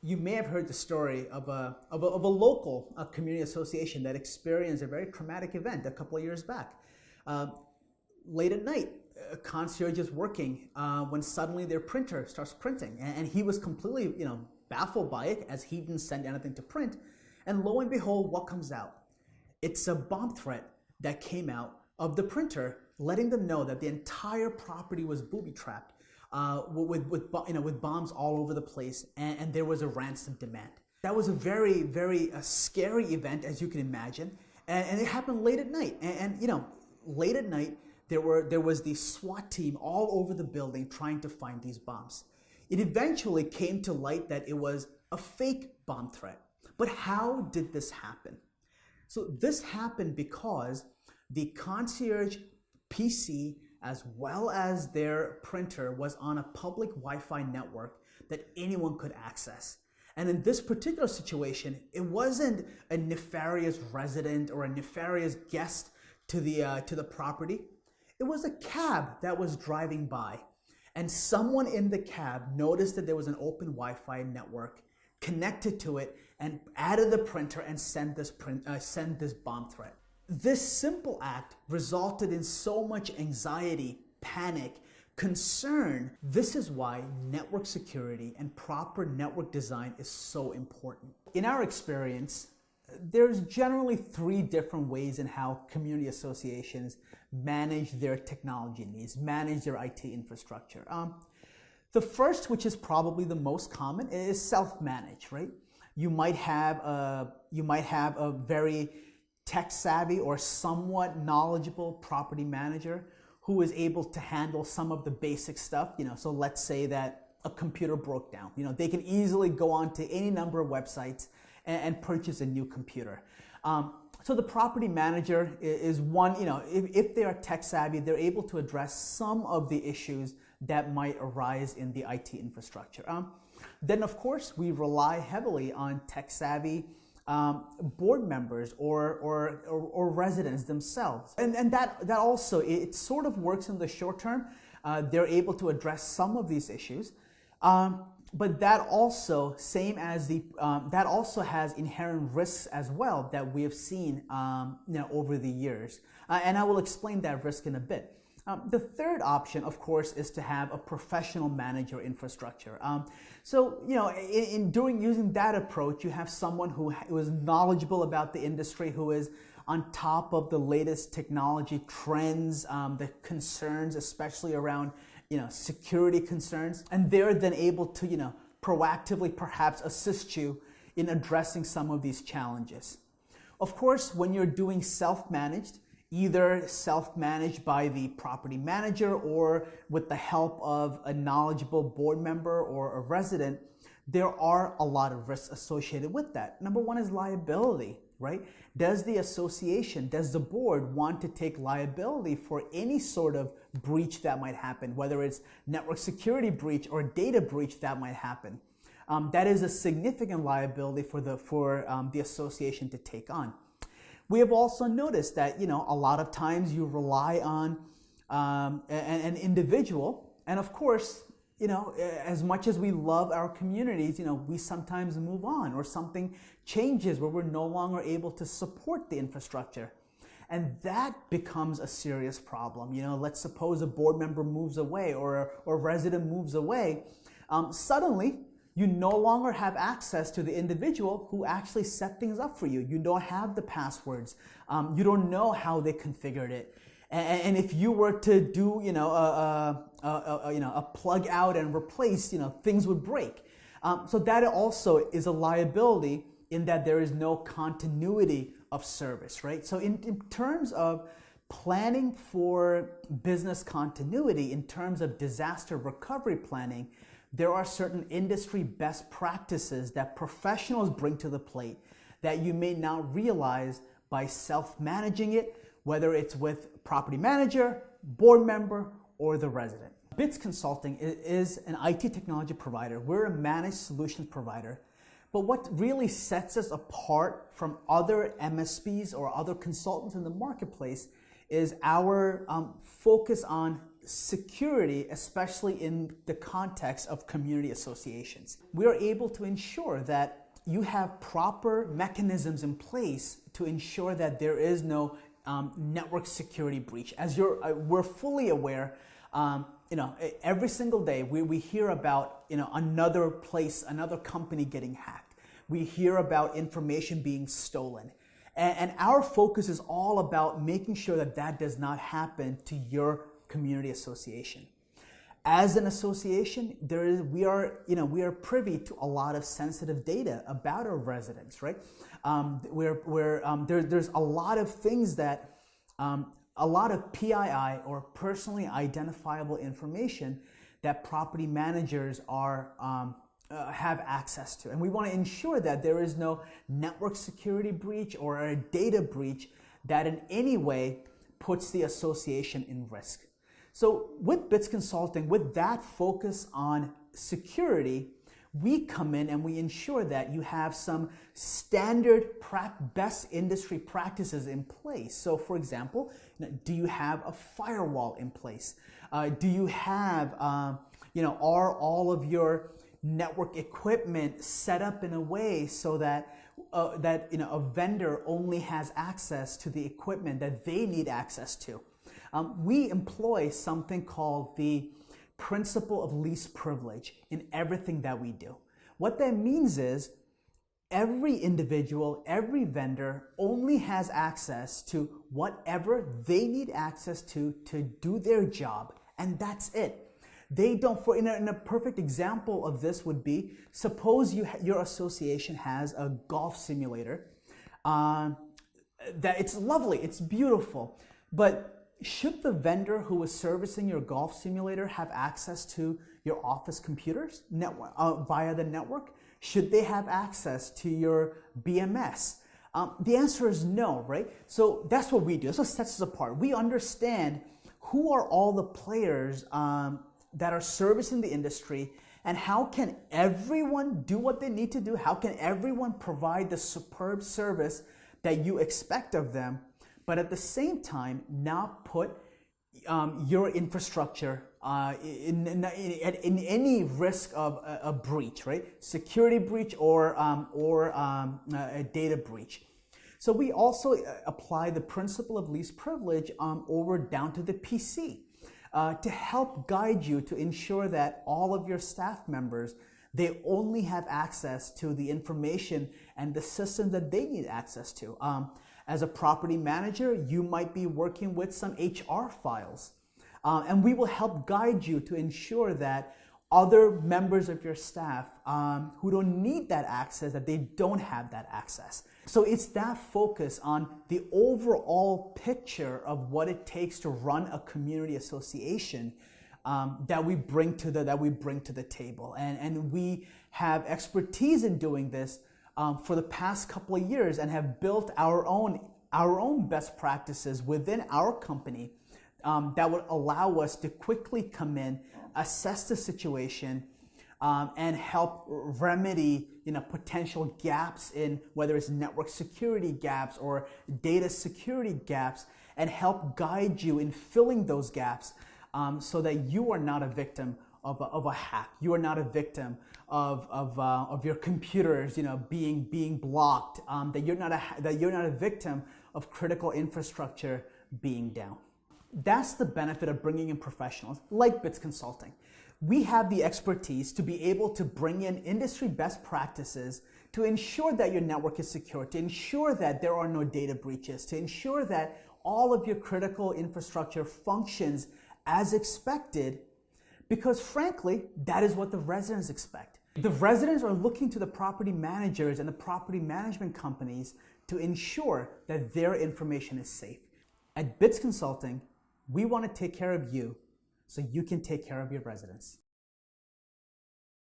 You may have heard the story of a local community association that experienced a very traumatic event a couple of years back. Late at night, a concierge is working when suddenly their printer starts printing, and he was completely, baffled by it as he didn't send anything to print. And lo and behold, what comes out? It's a bomb threat that came out of the printer, letting them know that the entire property was booby-trapped with bombs all over the place, and there was a ransom demand. That was a very, very scary event, as you can imagine, and it happened late at night. And late at night, there was the SWAT team all over the building trying to find these bombs. It eventually came to light that it was a fake bomb threat. But how did this happen? So this happened because the concierge PC as well as their printer was on a public Wi-Fi network that anyone could access. And in this particular situation, it wasn't a nefarious resident or a nefarious guest to the property. It was a cab that was driving by, and someone in the cab noticed that there was an open Wi-Fi network connected to it and added the printer and sent this bomb threat. This simple act resulted in so much anxiety, panic, concern. This is why network security and proper network design is so important. In our experience, there's generally 3 different ways in how community associations manage their technology needs, manage their IT infrastructure. The first, which is probably the most common, is self-managed, right? You might have a very tech-savvy or somewhat knowledgeable property manager who is able to handle some of the basic stuff. So let's say that a computer broke down. They can easily go onto any number of websites and purchase a new computer. So the property manager is one, if they are tech savvy, they're able to address some of the issues that might arise in the IT infrastructure. Then of course, we rely heavily on tech savvy board members or residents themselves. And that also, it sort of works in the short term. They're able to address some of these issues. But that also, that also has inherent risks as well that we have seen over the years. And I will explain that risk in a bit. The third option, of course, is to have a professional manager infrastructure. Using that approach, you have someone who is knowledgeable about the industry, who is on top of the latest technology trends, the concerns, especially around security concerns, and they're then able to proactively perhaps assist you in addressing some of these challenges. Of course, when you're doing self-managed, either self-managed by the property manager or with the help of a knowledgeable board member or a resident, there are a lot of risks associated with that. Number one is liability, right? Does the association, does the board want to take liability for any sort of breach that might happen, whether it's network security breach or data breach that might happen? That is a significant liability for the association to take on. We have also noticed that a lot of times you rely on an individual, and of course, as much as we love our communities, we sometimes move on or something changes where we're no longer able to support the infrastructure. And that becomes a serious problem. Let's suppose a board member moves away or a resident moves away. Suddenly, you no longer have access to the individual who actually set things up for you. You don't have the passwords. You don't know how they configured it. And if you were to do, a plug out and replace, things would break. So that also is a liability in that there is no continuity of service, right? So in terms of planning for business continuity, in terms of disaster recovery planning, there are certain industry best practices that professionals bring to the plate that you may not realize by self-managing it, whether it's with property manager, board member, or the resident. BITS Consulting is an IT technology provider. We're a managed solutions provider. But what really sets us apart from other MSPs or other consultants in the marketplace is our focus on security, especially in the context of community associations. We are able to ensure that you have proper mechanisms in place to ensure that there is no network security breach. As we're fully aware, every single day we hear about another place, another company getting hacked. We hear about information being stolen. And our focus is all about making sure that that does not happen to your community association. As an association, we are privy to a lot of sensitive data about our residents, right? There's a lot of things that, a lot of PII or personally identifiable information that property managers have access to. And we want to ensure that there is no network security breach or a data breach that in any way puts the association in risk. So with BITS Consulting, with that focus on security, we come in and we ensure that you have some standard best industry practices in place. So for example, do you have a firewall in place? Do you have, are all of your network equipment set up in a way so that a vendor only has access to the equipment that they need access to? We employ something called the principle of least privilege in everything that we do. What that means is every individual, every vendor only has access to whatever they need access to do their job, and that's it. They don't, in a perfect example of this would be, suppose your association has a golf simulator, that it's lovely, it's beautiful, but should the vendor who is servicing your golf simulator have access to your office computers via the network? Should they have access to your BMS? The answer is no, right? So that's what we do. That's what sets us apart. We understand who are all the players that are servicing the industry, and how can everyone do what they need to do? How can everyone provide the superb service that you expect of them, but at the same time not put your infrastructure in any risk of a breach, right? Security breach or a data breach. So we also apply the principle of least privilege over down to the PC to help guide you to ensure that all of your staff members, they only have access to the information and the system that they need access to. As a property manager, you might be working with some HR files, and we will help guide you to ensure that other members of your staff who don't need that access, that they don't have that access. So it's that focus on the overall picture of what it takes to run a community association that we bring to the table, and we have expertise in doing this for the past couple of years, and have built our own best practices within our company that would allow us to quickly come in, assess the situation, and help remedy potential gaps in whether it's network security gaps or data security gaps, and help guide you in filling those gaps so that you are not a victim of a hack. You are not a victim of your computers being blocked, that you're not a victim of critical infrastructure being down. That's the benefit of bringing in professionals like BITS Consulting. We have the expertise to be able to bring in industry best practices to ensure that your network is secure, to ensure that there are no data breaches, to ensure that all of your critical infrastructure functions as expected, because frankly, that is what the residents expect. The residents are looking to the property managers and the property management companies to ensure that their information is safe. At BITS Consulting, we want to take care of you so you can take care of your residents.